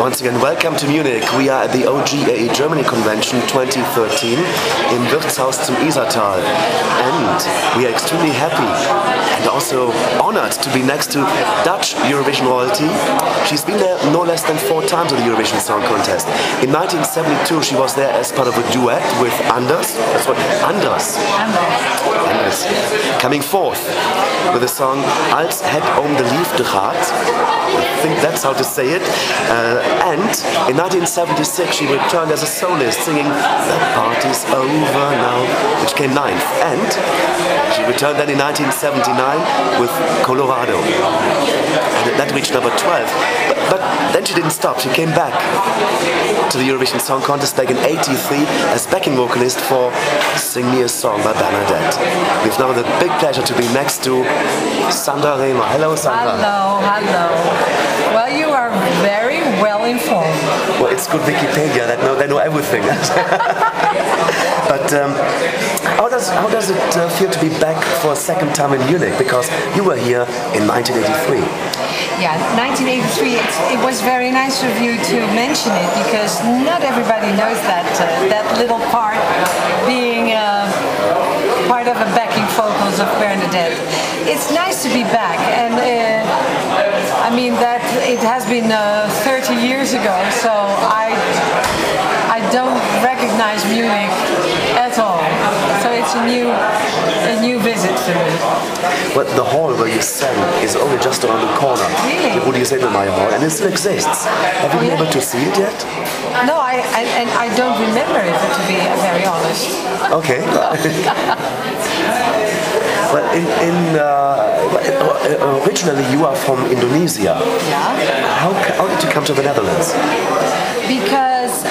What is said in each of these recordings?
Once again, welcome to Munich. We are at the OGAE Germany Convention 2013 in Wirtshaus zum Isartal. And we are extremely happy and also honored to be next to Dutch Eurovision royalty. She's been there no less than 4 times at the Eurovision Song Contest. In 1972 she was there as part of a duet with Anders. That's what Anders. Coming forth with the song Als het de liefte gaat. I think that's how to say it. And in 1976 she returned as a soloist singing The Party's Over Now, which came 9th. And she returned then in 1979 with Colorado. And that reached number 12. But then she didn't stop. She came back to the Eurovision Song Contest back in '83 as backing vocalist for Sing Me a Song by Bernadette. We've now the big pleasure to be next to Sandra Reemer. Hello, Sandra. Hello. Well, you are very well informed. Well, it's good Wikipedia. They know everything. But how does it feel to be back for a second time in Munich? Because you were here in 1983. Yeah, 1983. It was very nice of you to mention it because not everybody knows that that little part being part of the backing vocals of Bernadette. It's nice to be back, and I mean that it has been 30 years ago, so I don't recognize Munich at all. So it's a new visit for me. But the hall where you sang is only just around the corner. Really? The Buddy Hall, and it still exists. Have you been able to see it yet? No, I don't remember it, to be very honest. Okay. Well, originally you are from Indonesia. Yeah. How did you come to the Netherlands? Because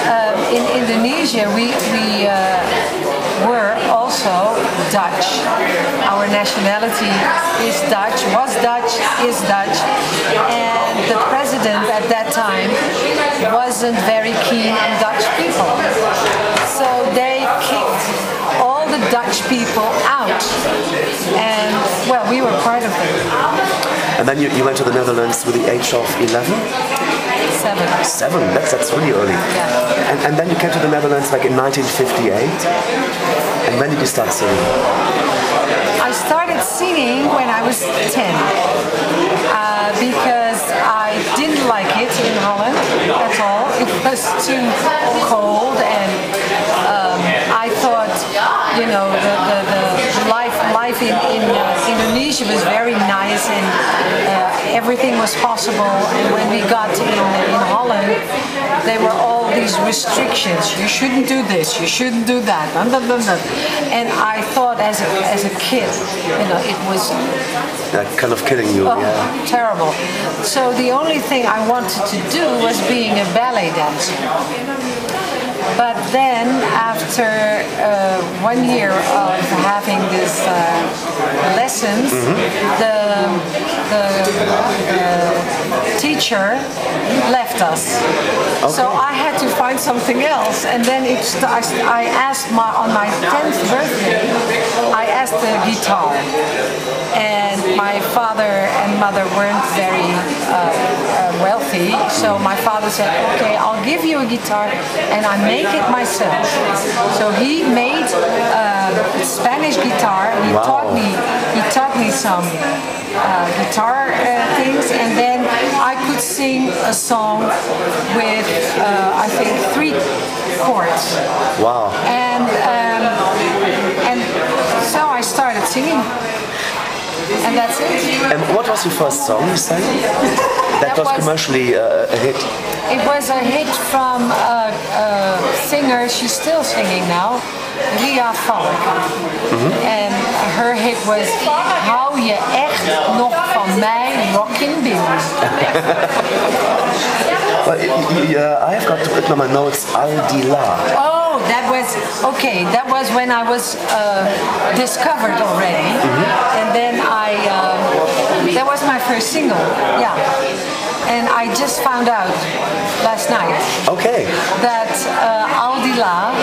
in Indonesia we were also Dutch. Our nationality is Dutch, was Dutch, is Dutch, and the president at that time wasn't very keen on Dutch people. So they kicked all the Dutch people out, and well, we were part of it. And then you went to the Netherlands with the age of 11? 7, that's really early. Yeah. And then you came to the Netherlands like in 1958. And when did you start singing? I started singing when I was 10 because I didn't like it in Holland at all. It was too cold, and I thought, you know, the life in Indonesia was very nice, and everything was possible. And when we got in Holland, there were all these restrictions. You shouldn't do this, you shouldn't do that, and I thought as a kid, you know, it was kind of killing you. Yeah. Terrible. So the only thing I wanted to do was being a ballet dancer. But then, after 1 year of having these lessons, the teacher left us. Okay. So I had to find something else, and then I asked on my 10th birthday, I asked the guitar. And my father and mother weren't very wealthy, so my father said, okay, I'll give you a guitar and I make it myself. So he made a Spanish guitar. He taught me some guitar things, and then I could sing a song with I think 3 chords. Wow. And so I started singing. And that's it. And what was your first song you sang? That was commercially a hit. It was a hit from a singer, she's still singing now, Ria Valk. And her hit was Hou je echt nog van mij, rockin' bins. Well, I have got to put on my notes Al Di La. Oh, that was okay. That was when I was discovered already, and then that was my first single. Yeah, and I just found out last night. Okay. That Al Di La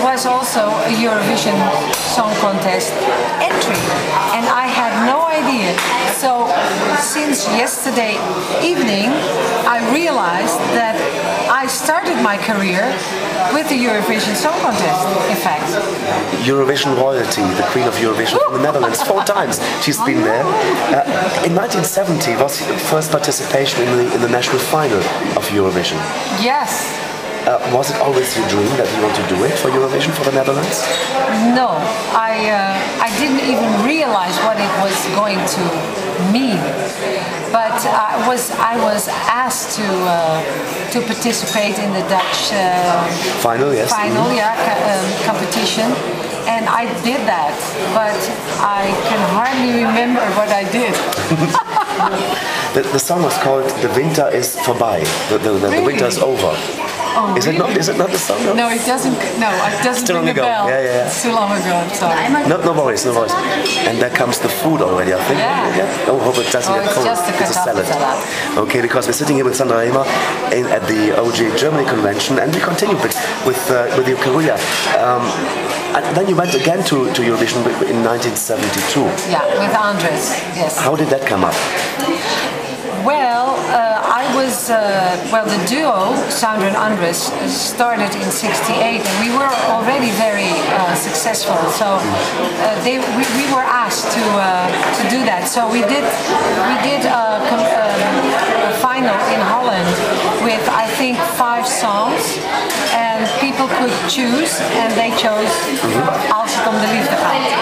was also a Eurovision Song Contest entry, and I had no idea. So since yesterday evening, I realized that I started my career with the Eurovision Song Contest, in fact. Eurovision royalty, the Queen of Eurovision from the Netherlands, 4 times she's been there. In 1970 was your first participation in the national final of Eurovision. Yes. Was it always your dream that you want to do it for Eurovision for the Netherlands? No, I didn't even realize what it was going to mean. But I was asked to participate in the Dutch final, yes. Competition, and I did that. But I can hardly remember what I did. The song was called "The Winter is vorbei." The winter is over. Oh, is it not? Is it not the song? No, it doesn't. No, it doesn't Too long ring a ago. bell. Yeah. It's too long ago. I'm sorry. No worries, no worries. And there comes the food already, I think. Yeah. Oh, hope it doesn't get cold. Just it's a salad. Okay, because we're sitting here with Sandra Reemer at the OGAE Germany convention, and we continue with your career. And then you went again to Eurovision in 1972. Yeah, with Andres. Yes. How did that come up? Well, the duo, Sandra and Andres, started in '68, and we were already very successful. So we were asked to do that. So we did a final in Holland with, I think, 5 songs, and people could choose, and they chose Als het om de liefte gaat.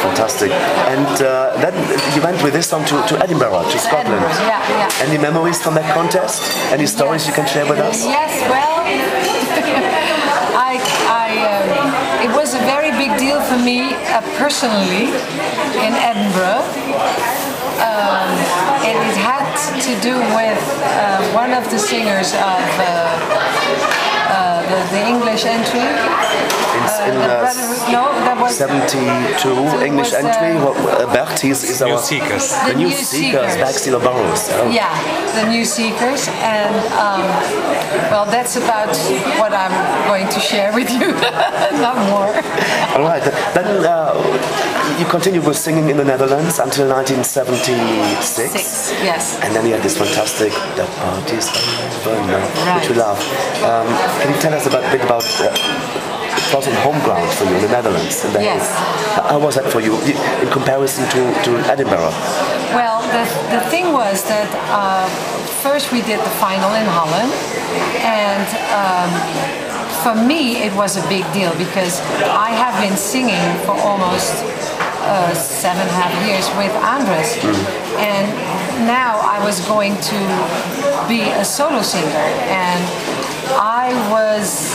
Fantastic. And then you went with this song to Edinburgh, to Scotland. Yeah. Any memories from that contest? Any stories you can share with us? Yes, well, it was a very big deal for me personally in Edinburgh. And it had to do with one of the singers of the English entry. That was 72 English entry. Bert is our New Seekers. The New Seekers, Backsteel Burrows. Oh. Yeah, the New Seekers, and well, that's about what I'm going to share with you. Not more. All right. Then you continued with singing in the Netherlands until 1976. Yes. And then you had this fantastic "That Party's Over Now," which we love. Can you tell us a bit about? It was on home ground for you in the Netherlands. And yes. How was that for you in comparison to Edinburgh? Well, the thing was that first we did the final in Holland, and for me it was a big deal because I have been singing for almost 7.5 years with Andres, and now I was going to be a solo singer, and I was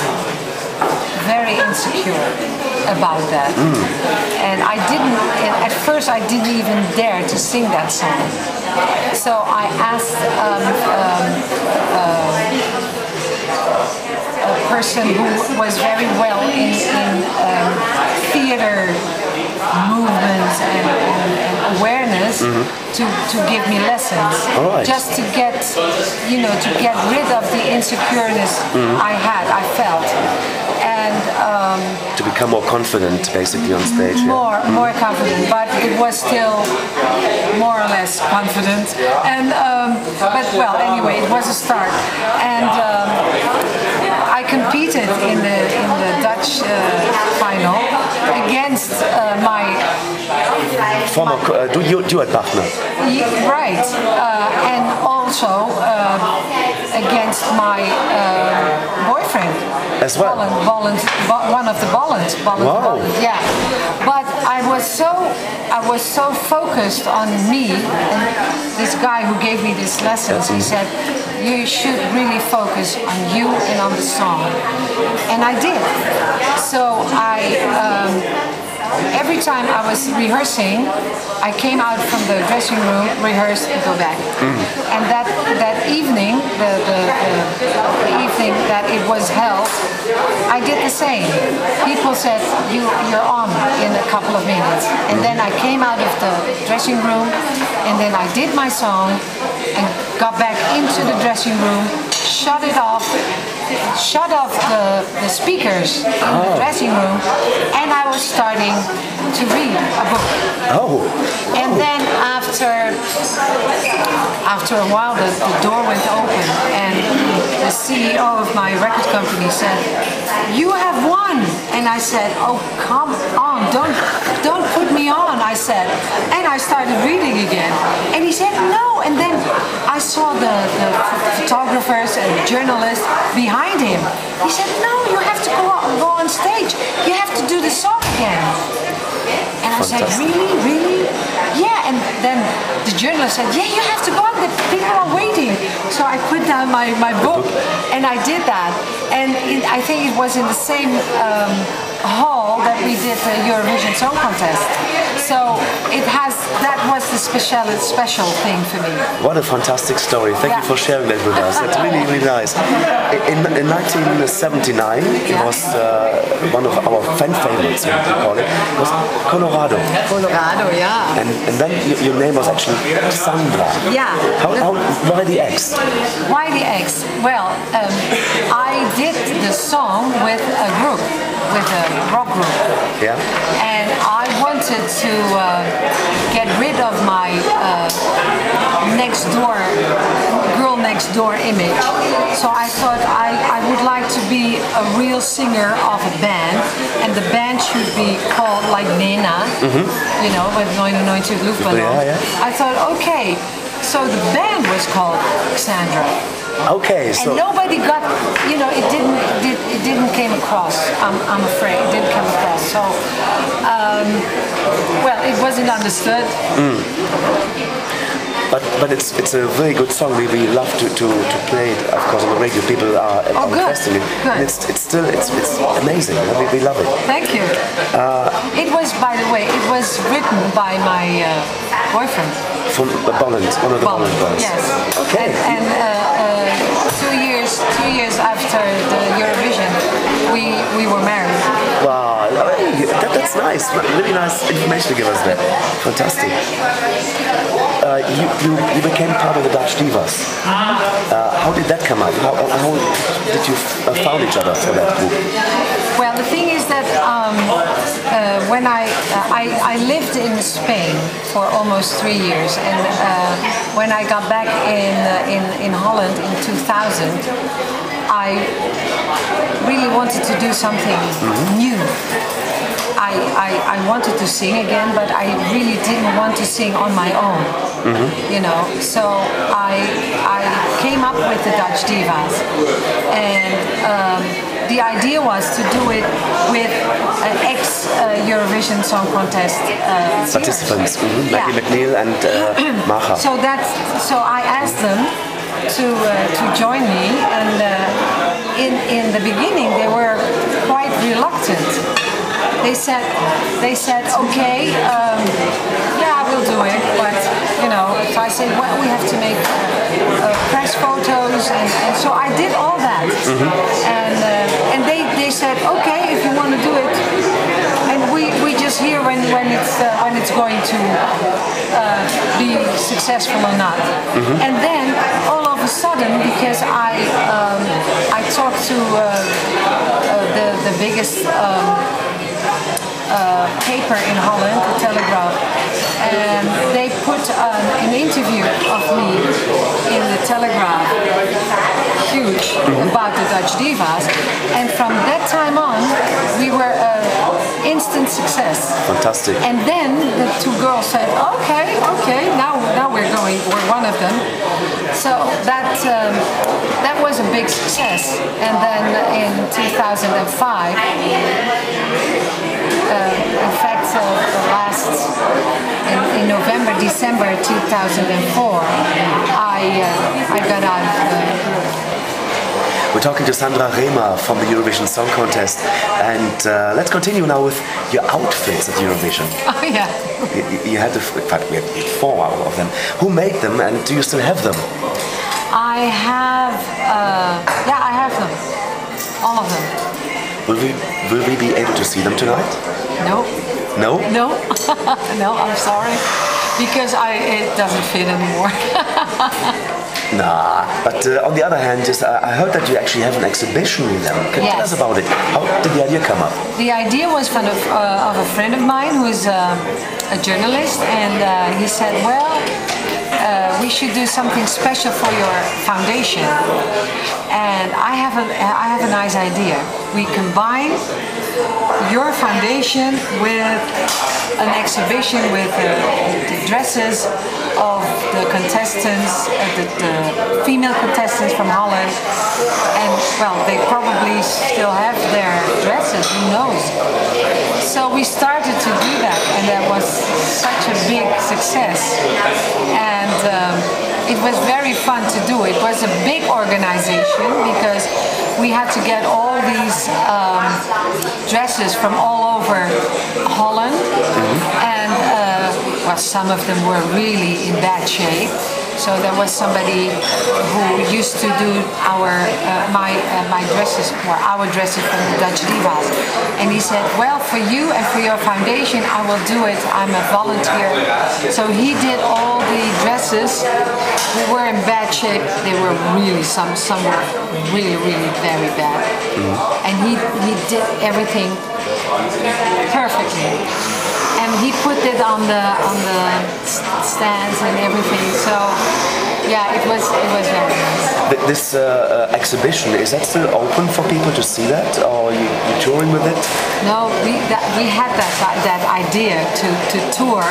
very insecure about that. And at first I didn't even dare to sing that song. So I asked a person who was very well in theater movements and awareness to give me lessons, just to get rid of the insecureness I felt, and to become more confident, basically, on stage. More confident, but it was still more or less confident. And but well, anyway, it was a start, and I competed in the Dutch final against my former duet partner. Right, and also against my boyfriend as well. One of the Bollands. Wow. Yeah, but I was so focused on me, and this guy who gave me these lessons, he said, you should really focus on you and on the song, and I did. So every time I was rehearsing, I came out from the dressing room, rehearsed, and go back. And that evening, the evening that it was held, I did the same. People said, you're on in a couple of minutes. And then I came out of the dressing room, and then I did my song, and got back into the dressing room, shut it off, shut off the speakers in the dressing room, and I was starting to read a book. And then after a while, the door went open, and the CEO of my record company said, "You have won." And I said, "Oh, come on, don't put me on," I said. And I started reading again. And he said, "No." And then I saw the photographers and journalists behind him. He said, "No, you have to go on stage. You have to do the song again." And I said, "Really? Yeah." And then the journalist said, "Yeah, you have to go on. The people are waiting." So I put down my book and I did that. And I think it was in the same hall that we did the Eurovision Song Contest. So that was the special thing for me. What a fantastic story. Thank you for sharing that with us. That's really, really nice. In 1979, it was one of our fan favorites, we call it, was Colorado. Colorado, yeah. And then your name was actually Xandra. Yeah. Why the X? Why the X? Well, I did the song with a group, with a rock group. Yeah. And I wanted to get rid of my girl next door image. So I thought I would like to be a real singer of a band, and the band should be called like Nena, you know, with 99 Luftballon. Yeah. I thought, okay, so the band was called Xandra. Okay, so and nobody got, you know, it didn't came across. I'm afraid it didn't come across. So, well, it wasn't understood. But it's a very good song. We love to play it. Of course, on the radio, people are requesting it. Good. And it's amazing. We love it. Thank you. It was, by the way, it was written by my boyfriend. From Bolland, one of the Bolland boys. Yes. Okay. And 2 years after the Eurovision, we were married. Wow, that's nice. Really nice information to give us there. Fantastic. You became part of the Dutch Divas. How did that come up? How did you found each other for that group? Well, the thing is that when I lived in Spain for almost 3 years, and when I got back in Holland in 2000, I really wanted to do something new. I wanted to sing again, but I really didn't want to sing on my own, you know. So I came up with the Dutch Divas, and the idea was to do it with ex-Eurovision Song Contest participants, Maggie McNeal and Marcha. So I asked them to join me, and in the beginning they were quite reluctant. They said, okay, yeah, I will do it, but you know. So I said, well, we have to make press photos, and so I did all that, and they said, okay, if you want to do it, and we just hear when it's going to be successful or not, and then all of a sudden, because I talked to the biggest paper in Holland, the Telegraph, and they put an interview of me in the Telegraph, huge, about the Dutch Divas, and from that time on we were an instant success. Fantastic. And then the two girls said, okay, now we're one of them. So that was a big success. And then in 2005, in fact, in November, December 2004, I got out of the... We're talking to Sandra Reemer from the Eurovision Song Contest, and let's continue now with your outfits at Eurovision. Oh yeah. You had, in fact, we had 4 of them. Who made them, and do you still have them? I have, I have them, all of them. Will we be able to see them tonight? No. No? No. No, I'm sorry, because it doesn't fit anymore. Nah, but on the other hand, I heard that you actually have an exhibition with them. Can you tell us about it? How did the idea come up? The idea was of a friend of mine who is a journalist, and he said, well, we should do something special for your foundation. And I have a nice idea. We combine your foundation with an exhibition with the dresses of the contestants, the female contestants from Holland, and well, they probably still have their dresses, who knows. So we started to do that, and that was such a big success, and it was very fun to do. It was a big organization because we had to get all these dresses from all over Holland, and well, some of them were really in bad shape. So there was somebody who used to do my dresses, or our dresses from the Dutch Divas, and he said, well, for you and for your foundation I will do it, I'm a volunteer. So he did all the dresses. We were in bad shape. They were really, some were really, really very bad, and he did everything perfectly. And he put it on the stands and everything. So yeah, it was very nice. This exhibition, is that still open for people to see that, or are you touring with it? No, we had that idea to tour.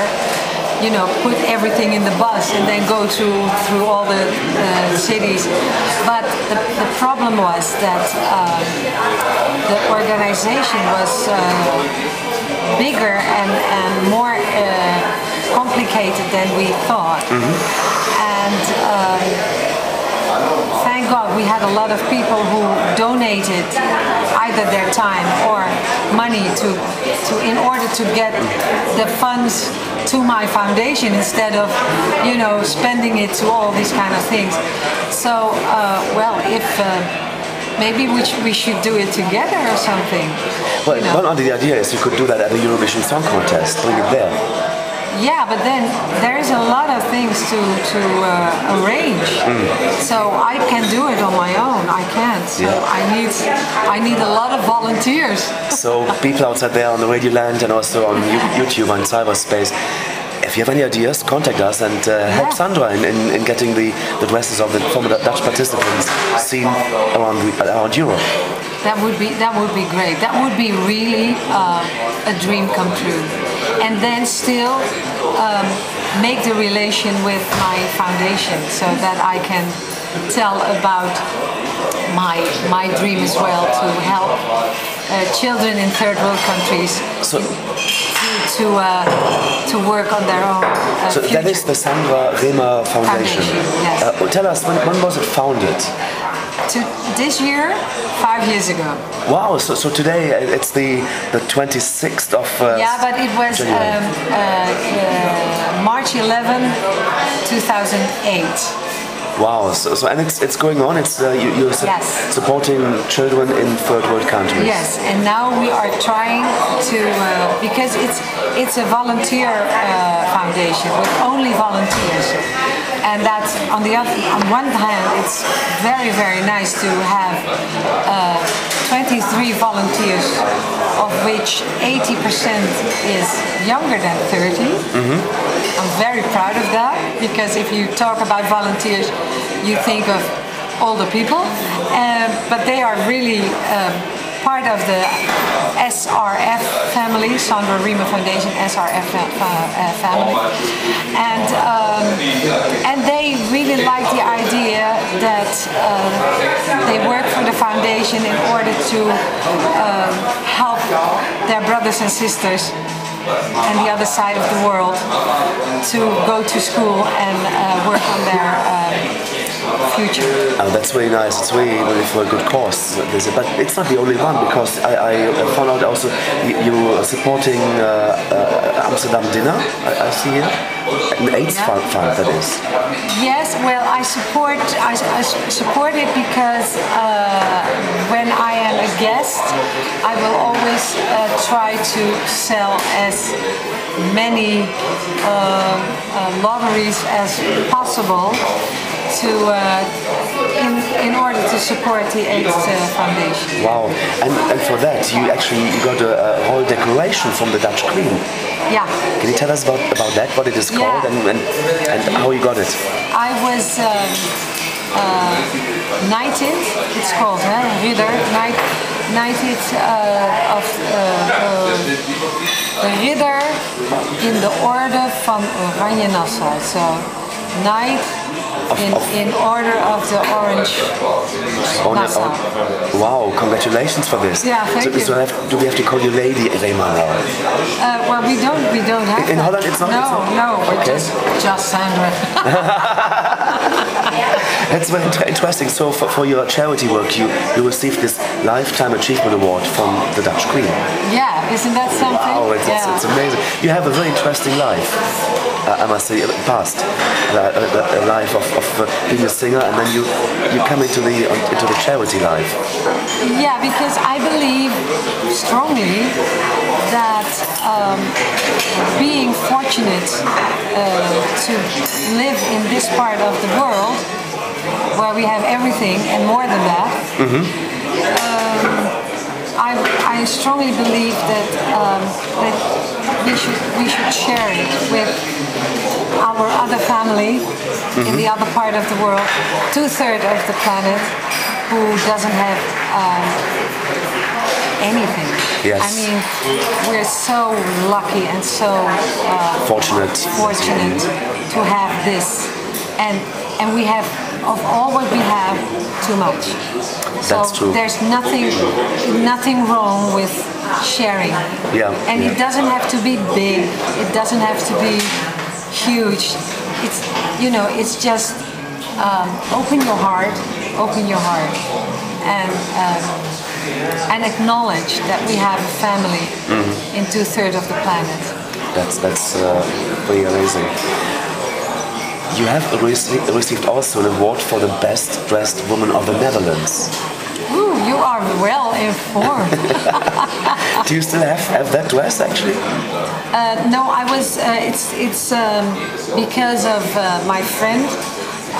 You know, put everything in the bus and then go through all the cities. But the problem was that the organization was bigger and more complicated than we thought. And thank God we had a lot of people who donated either their time or money in order to get the funds to my foundation instead of, you know, spending it to all these kind of things. So, well, if maybe we should do it together or something. Well, you know. One of the idea is you could do that at the Eurovision Song Contest, bring it there. Yeah, but then there is a lot of things to arrange. So I can do it on my own. I can't. So I need a lot of volunteers. So people outside there on the Radio Land and also on YouTube and cyberspace, if you have any ideas, contact us and help Xandra in getting the dresses of the former Dutch participants seen around Europe. That would be great. That would be really a dream come true. And then still make the relation with my foundation so that I can tell about my dream as well, to help children in third world countries to work on their own So future. That is the Sandra Reemer Foundation. Yes. Tell us, when was it founded? This year, 5 years ago. Wow, so today it's the 26th of yeah, but it was March 11, 2008. Wow, so and it's going on. It's you're supporting children in third world countries. Yes, and now we are trying to because it's a volunteer foundation with only volunteers, and that's on one hand it's very, very nice to have 23 volunteers, of which 80% is younger than 30. I'm very proud of that, because if you talk about volunteers, you think of older people, but they are really part of the SRF family, Sandra Reemer Foundation SRF family, and they really like the idea that they work for the foundation in order to help their brothers and sisters and the other side of the world to go to school and work on their future. Oh, that's really nice. It's really for a good cause. But it's not the only one, because I found out also you are supporting Amsterdam dinner. I see here. An AIDS fund, that is. Yes, well, I support it because when I am a guest, I will always try to sell as many lotteries as possible, in order to support the AIDS Foundation. Wow! And for that, you got a whole decoration from the Dutch Queen. Yeah. Can you tell us about that? What it is called and how you got it? I was knighted. It's called ridder. Knighted of the ridder in the order van Oranje Nassau. So knight in order of the Orange Nassau. Wow! Congratulations for this. Yeah, thank you. So do we have to call you Lady Reemer now? Well, we don't have in that. Holland. It's not. No, we're okay. just Sandra. That's very interesting. So for your charity work, you received this Lifetime Achievement Award from the Dutch Queen. Yeah, isn't that something? Wow, it's amazing. You have a very interesting life, I must say, past. A life of being a singer, and then you come into the charity life. Yeah, because I believe strongly that being fortunate to live in this part of the world where we have everything and more than that, I strongly believe that we should share it with our other family in the other part of the world, 2/3 of the planet, who doesn't have anything. Yes. I mean, we're so lucky and so fortunate to have this, and we have, of all what we have, too much. That's so true. There's nothing wrong with sharing. Yeah. And it doesn't have to be big. It doesn't have to be huge. It's just open your heart, and acknowledge that we have a family in 2/3 of the planet. That's very amazing. You have received also an award for the best dressed woman of the Netherlands. Ooh, you are well informed. Do you still have that dress actually? No, I was. It's because of my friend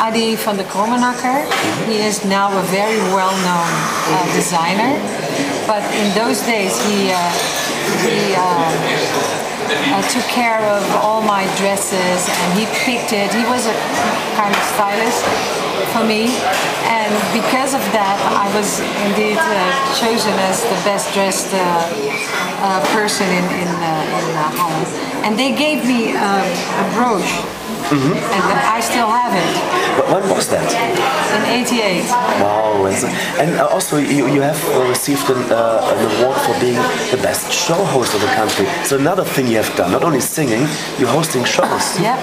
Adi van de Krommenacker. He is now a very well-known designer, but in those days he took care of all my dresses and he picked it. He was a kind of stylist for me, and because of that I was indeed chosen as the best dressed person in Holland. And they gave me a brooch, and I still have it. When was that? In '88. Wow, and also you have received an award for being the best show host of the country. So another thing you have done, not only singing, you're hosting shows. Yep.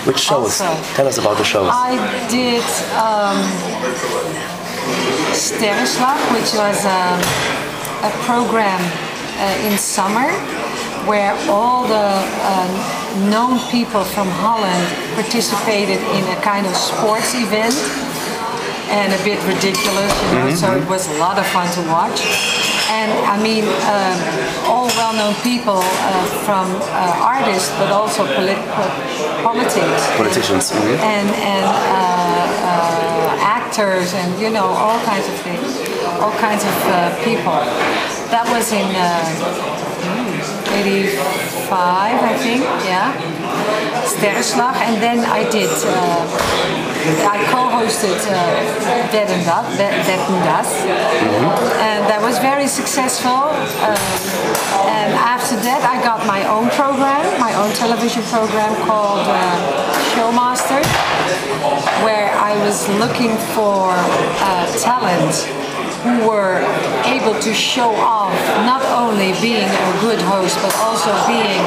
Which shows? Also, tell us about the shows. I did Sterrenslag, which was a program in summer where all the known people from Holland participated in a kind of sports event, and a bit ridiculous, so it was a lot of fun to watch. And I mean, all well-known people from artists, but also politicians, and actors, and all kinds of things, all kinds of people. That was in '85, I think, yeah. Sterrenslag, and then I did. I co-hosted That and Das, and that was very successful. And after that, I got my own program, my own television program called Showmaster, where I was looking for talent who were able to show off not only being a good host but also being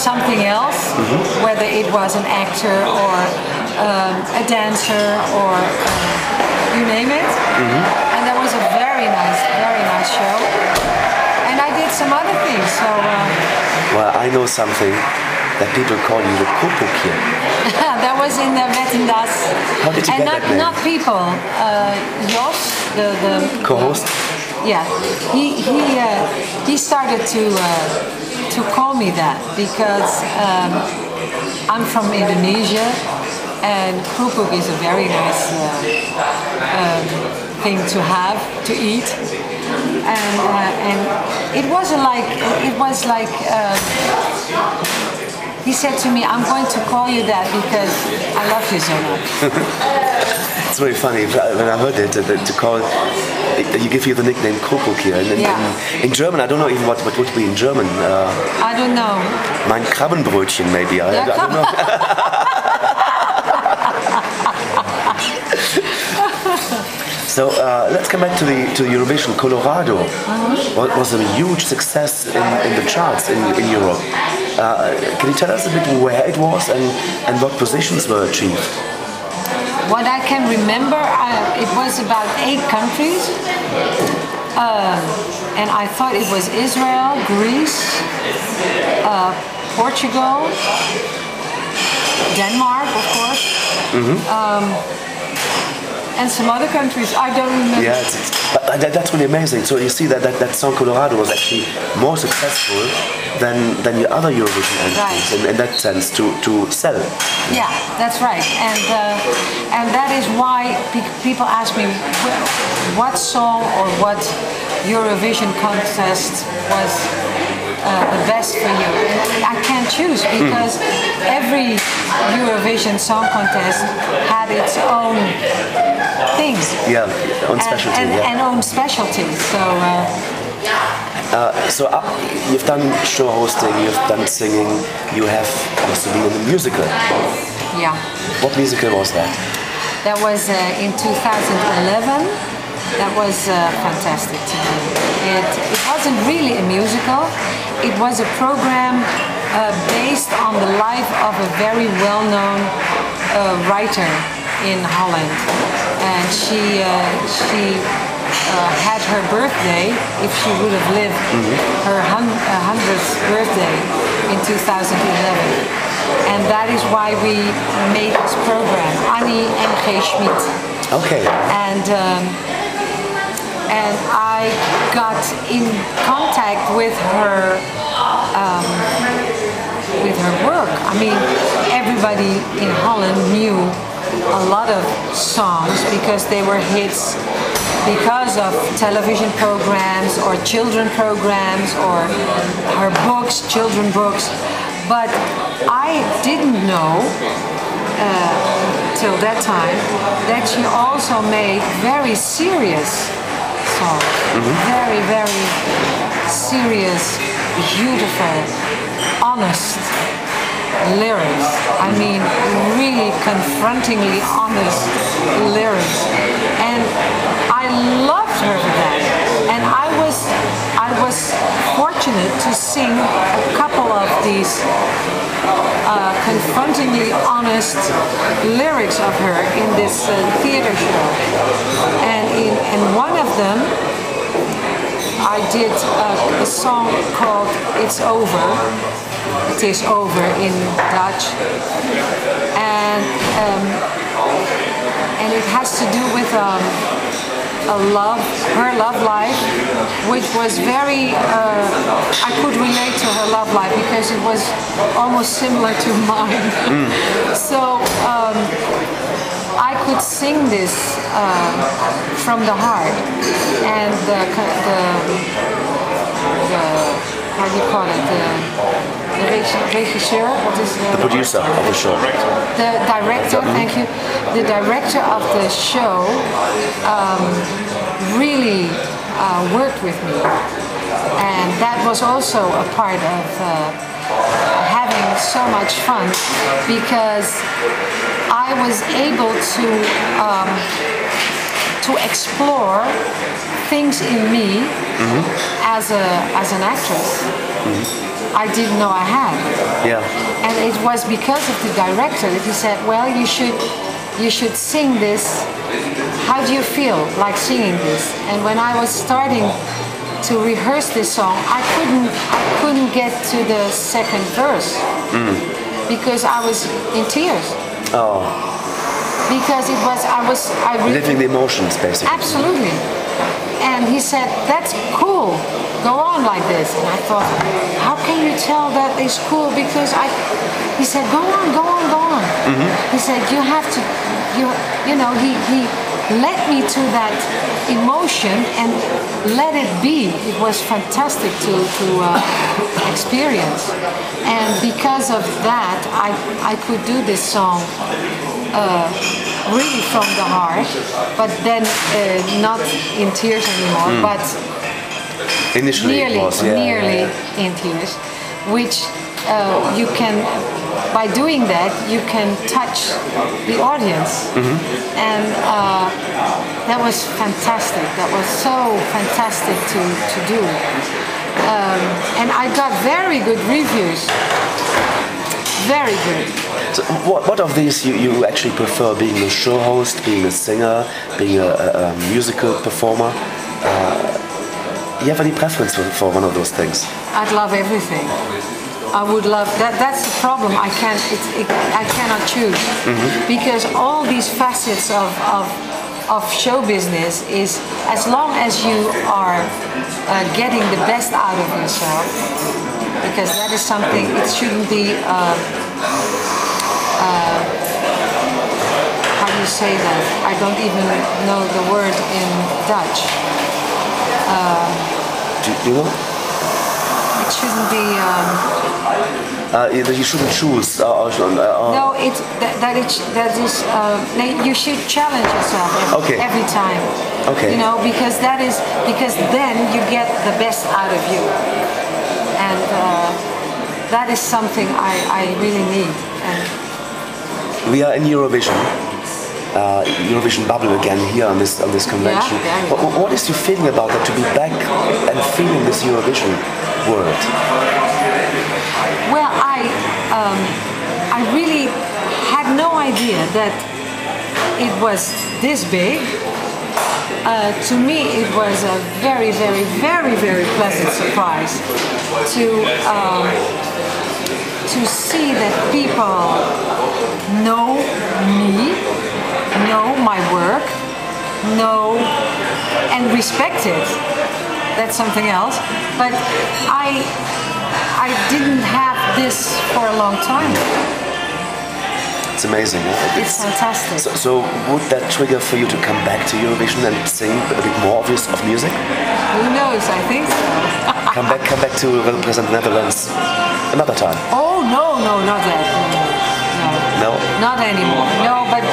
something else, whether it was an actor or a dancer or you name it. And that was a very nice show. And I did some other things. So. Well, I know something that people call you the Popo Kid. That was in the That and Das. How did you get that name? Not people. Jos, the co-host. Yeah, he started to call me that because I'm from Indonesia, and krupuk is a very nice thing to have, to eat. And it was like he said to me, I'm going to call you that because I love you so much. It's very funny when I heard it, to call, you give you the nickname Krupuk here. And in German, I don't know even what would be in German. I don't know. Mein Krabbenbrötchen, maybe. I don't know. So let's come back to the Eurovision. Colorado was a huge success in the charts in Europe. Can you tell us a bit where it was and what positions were achieved? What I can remember, it was about 8 countries, and I thought it was Israel, Greece, Portugal, Denmark, of course. And some other countries, I don't remember. Yeah, but that's really amazing. So you see that song Colorado was actually more successful than the other Eurovision entries, in that sense, to sell. Yeah, that's right. And that is why people ask me what song or what Eurovision contest was the best for you. And I can't choose because every Eurovision Song Contest had its own things. Yeah, own specialty. And own specialties. So you've done show hosting, you've done singing, you have also been in a musical. Yeah. What musical was that? That was in 2011. That was fantastic to me. It wasn't really a musical. It was a program based on the life of a very well-known writer in Holland, and she had her birthday, if she would have lived, her 100th birthday in 2011, and that is why we made this program, Annie and G. Schmid. Okay. And I got in contact with her work. I mean, everybody in Holland knew a lot of songs because they were hits because of television programs or children programs or her books, children books. But I didn't know till that time that she also made very serious songs. Very, very serious, beautiful, honest lyrics. I mean, really confrontingly honest lyrics. And I loved her for that. And I was fortunate to sing a couple of these confrontingly honest lyrics of her in this theater show. And in one of them, I did a song called It's Over. It is over in Dutch, and it has to do with her love life, which was very. I could relate to her love life because it was almost similar to mine. So I could sing this from the heart, and the how do you call it? The regisseur, what is the producer of the show. The director, thank you. The director of the show really worked with me, and that was also a part of having so much fun because I was able to explore things in me as an actress. I didn't know I had. Yeah. And it was because of the director that he said, well, you should sing this. How do you feel like singing this? And when I was starting to rehearse this song, I couldn't get to the second verse because I was in tears. Oh. Because I really living the emotions, basically. Absolutely. And he said, that's cool. go on like this. And I thought, how can you tell that is cool? Because he said, go on, go on, go on. He said, you have to, you know, he led me to that emotion and let it be. It was fantastic to experience. And because of that, I could do this song really from the heart, but then not in tears anymore, but initially nearly in tears, which you can, by doing that, you can touch the audience. And that was fantastic. That was so fantastic to do. And I got very good reviews. Very good. So what of these you actually prefer, being a show host, being a singer, being a musical performer? Do you have any preference for one of those things? I'd love everything. I would love that. That's the problem. I cannot choose because all these facets of show business is, as long as you are getting the best out of yourself, because that is something. It shouldn't be. How do you say that? I don't even know the word in Dutch. Do you know? It shouldn't be. You shouldn't choose. No, you should challenge yourself every time. Okay. You know, because then you get the best out of you, and that is something I really need. And we are in Eurovision. Eurovision bubble again here on this convention. Yeah. What is your feeling about that, to be back and feeling this Eurovision world? Well, I really had no idea that it was this big. To me, it was a very, very, very, very pleasant surprise to see that people know me, know my work, know and respect it. That's something else. But I didn't have this for a long time. It's amazing. It's fantastic. So would that trigger for you to come back to Eurovision and sing a bit more of music? Who knows? I think so. come back to represent Netherlands another time. Oh no, not that. No, not anymore. No, but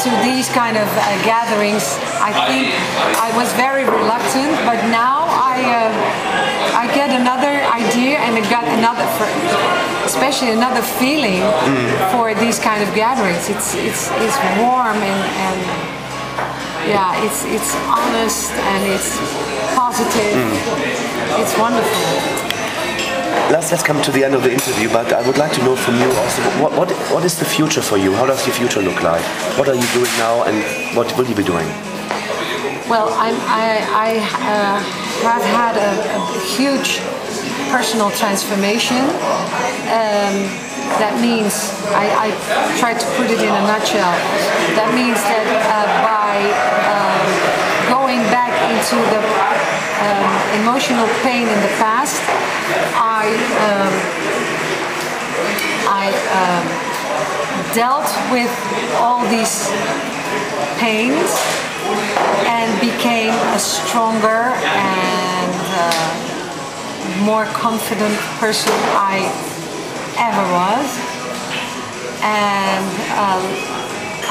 to these kind of gatherings, I think I was very reluctant. But now I get another idea and I got another, especially another feeling for these kind of gatherings. It's warm and yeah, it's honest and it's positive. It's wonderful. Let's come to the end of the interview, but I would like to know from you also, what is the future for you? How does your future look like? What are you doing now and what will you be doing? Well, I have had a huge personal transformation. That means, I try to put it in a nutshell, that means that by going back into the emotional pain in the past, I dealt with all these pains and became a stronger and more confident person I ever was. And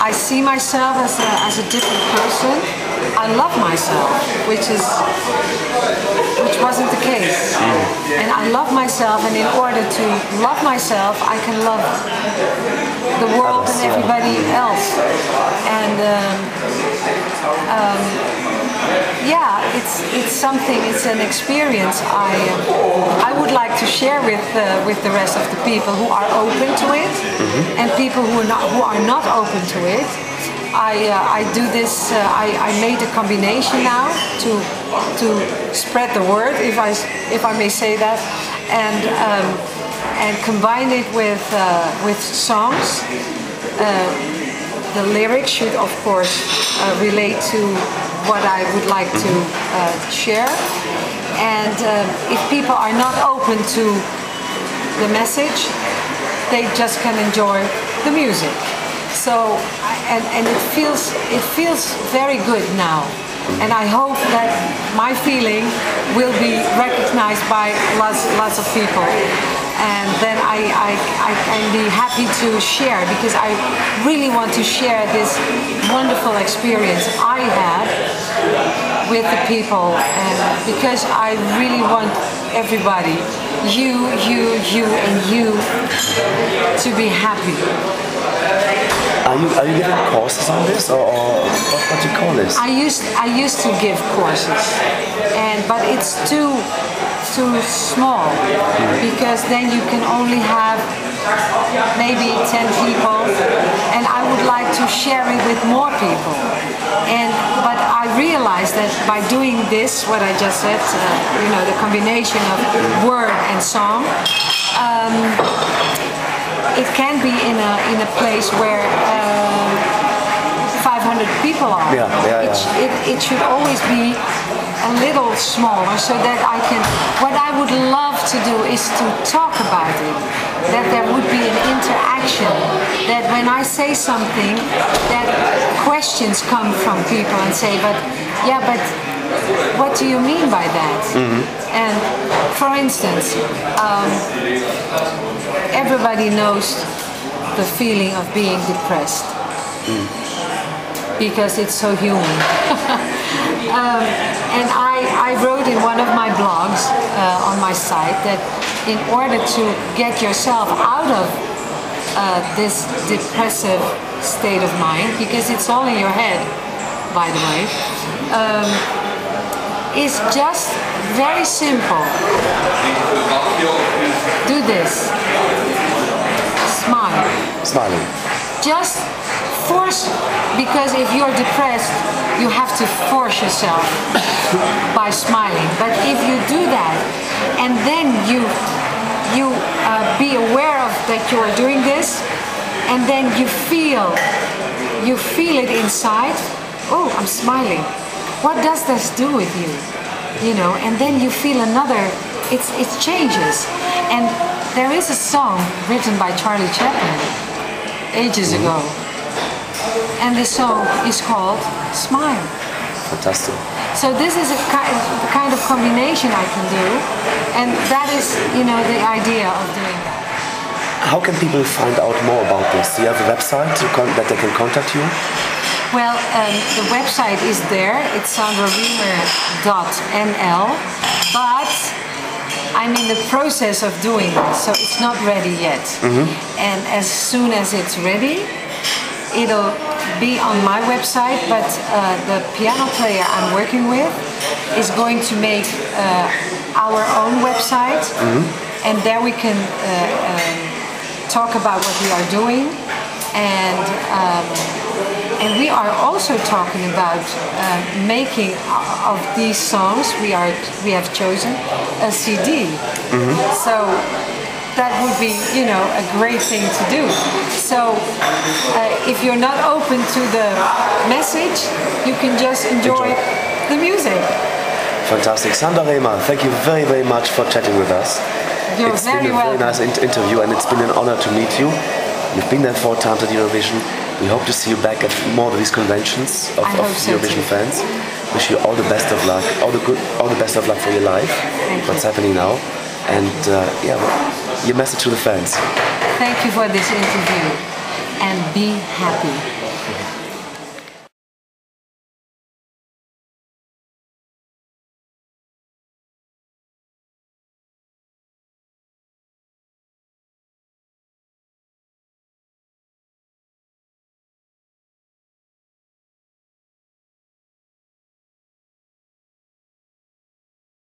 I see myself as a different person. I love myself, which wasn't the case. And I love myself, and in order to love myself, I can love the world and everybody else. And yeah, it's something. It's an experience I would like to share with the rest of the people who are open to it, and people who are not open to it. I do this. I made a combination now to spread the word, if I may say that, and combine it with songs. The lyrics should, of course, relate to what I would like to share, And if people are not open to the message, they just can enjoy the music. So, and it feels very good now. And I hope that my feeling will be recognized by lots of people. And then I can be happy to share, because I really want to share this wonderful experience I had with the people, and because I really want everybody, you, and you, to be happy. Are you giving courses on this, or what do you call this? I used to give courses, but it's too small, because then you can only have maybe 10 people, and I would like to share it with more people. But I realized that by doing this, what I just said, the combination of word and song, it can be in a place where 500 people are. It should always be a little smaller, so that I can. What I would love to do is to talk about it. That there would be an interaction. That when I say something, that questions come from people and say, but what do you mean by that? And for instance, everybody knows the feeling of being depressed, because it's so human. And I wrote in one of my blogs on my site that in order to get yourself out of this depressive state of mind, because it's all in your head, by the way, is just very simple. Do this. Smile. Smiling. Just force, because if you're depressed, you have to force yourself by smiling. But if you do that, and then you be aware of that you are doing this, and then you feel it inside. Oh, I'm smiling. What does this do with you? And then you feel another. It changes. And there is a song written by Charlie Chaplin ages ago. And the song is called Smile. Fantastic. So this is the kind of combination I can do, and that is, the idea of doing that. How can people find out more about this? Do you have a website that they can contact you? Well, the website is there. It's sandrareemer.nl, but I'm in the process of doing this, so it's not ready yet. And as soon as it's ready, it'll be on my website, but the piano player I'm working with is going to make our own website, and there we can talk about what we are doing, and we are also talking about making of these songs we have chosen a CD. So that would be, a great thing to do. So if you're not open to the message, you can just enjoy the music. Fantastic. Sandra Reemer, thank you very, very much for chatting with us. It's been a very nice interview, and it's been an honor to meet you. You've been there 4 times at Eurovision. We hope to see you back at more of these conventions of Eurovision fans. Wish you all the best of luck, all the best of luck for your life. What's happening now, and your message to the fans. Thank you for this interview, and be happy.